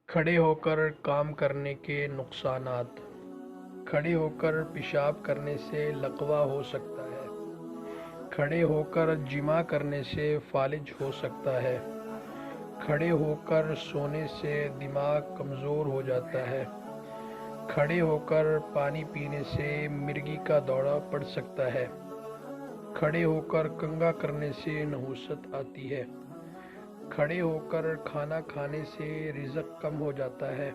کھڑے ہو کر کام کرنے کے نقصانات۔ کھڑے ہو کر پیشاب کرنے سے لقوہ ہو سکتا ہے۔ کھڑے ہو کر جماع کرنے سے فالج ہو سکتا ہے۔ کھڑے ہو کر سونے سے دماغ کمزور ہو جاتا ہے۔ کھڑے ہو کر پانی پینے سے مرگی کا دورہ پڑ سکتا ہے۔ کھڑے ہو کر کنگھا کرنے سے نحوست آتی ہے۔ کھڑے ہو کر کھانا کھانے سے رزق کم ہو جاتا ہے۔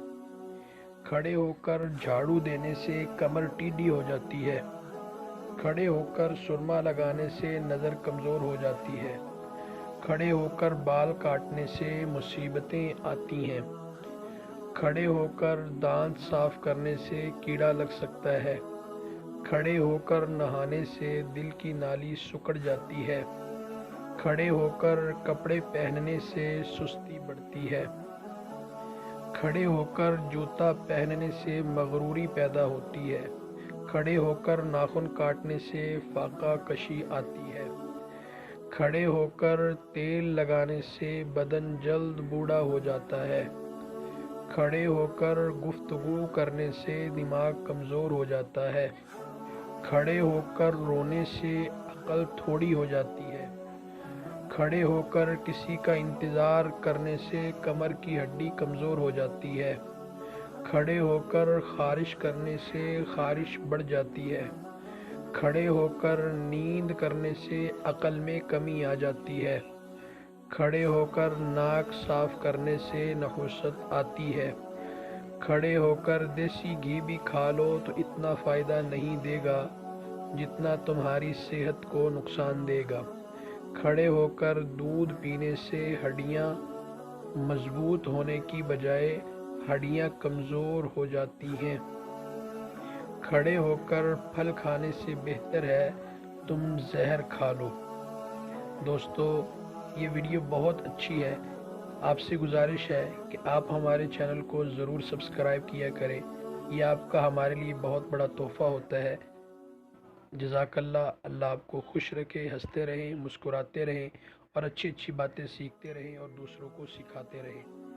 کھڑے ہو کر جھاڑو دینے سے کمر ٹیڑھی ہو جاتی ہے۔ کھڑے ہو کر سرما لگانے سے نظر کمزور ہو جاتی ہے۔ کھڑے ہو کر بال کاٹنے سے مصیبتیں آتی ہیں۔ کھڑے ہو کر دانت صاف کرنے سے کیڑا لگ سکتا ہے۔ کھڑے ہو کر نہانے سے دل کی نالی سکڑ جاتی ہے۔ کھڑے ہو کر کپڑے پہننے سے سستی بڑھتی ہے۔ کھڑے ہو کر جوتا پہننے سے مغروری پیدا ہوتی ہے۔ کھڑے ہو کر ناخن کاٹنے سے فاقہ کشی آتی ہے۔ کھڑے ہو کر تیل لگانے سے بدن جلد بوڑھا ہو جاتا ہے۔ کھڑے ہو کر گفتگو کرنے سے دماغ کمزور ہو جاتا ہے۔ کھڑے ہو کر رونے سے عقل تھوڑی ہو جاتی ہے۔ کھڑے ہو کر کسی کا انتظار کرنے سے کمر کی ہڈی کمزور ہو جاتی ہے۔ کھڑے ہو کر خارش کرنے سے خارش بڑھ جاتی ہے۔ کھڑے ہو کر نیند کرنے سے عقل میں کمی آ جاتی ہے۔ کھڑے ہو کر ناک صاف کرنے سے نحوست آتی ہے۔ کھڑے ہو کر دیسی گھی بھی کھا لو تو اتنا فائدہ نہیں دے گا جتنا تمہاری صحت کو نقصان دے گا۔ کھڑے ہو کر دودھ پینے سے ہڈیاں مضبوط ہونے کی بجائے ہڈیاں کمزور ہو جاتی ہیں۔ کھڑے ہو کر پھل کھانے سے بہتر ہے تم زہر کھا لو۔ دوستو، یہ ویڈیو بہت اچھی ہے۔ آپ سے گزارش ہے کہ آپ ہمارے چینل کو ضرور سبسکرائب کیا کریں۔ یہ آپ کا ہمارے لیے بہت بڑا تحفہ ہوتا ہے۔ جزاک اللہ۔ اللہ آپ کو خوش رکھے، ہنستے رہیں، مسکراتے رہیں اور اچھی اچھی باتیں سیکھتے رہیں اور دوسروں کو سکھاتے رہیں۔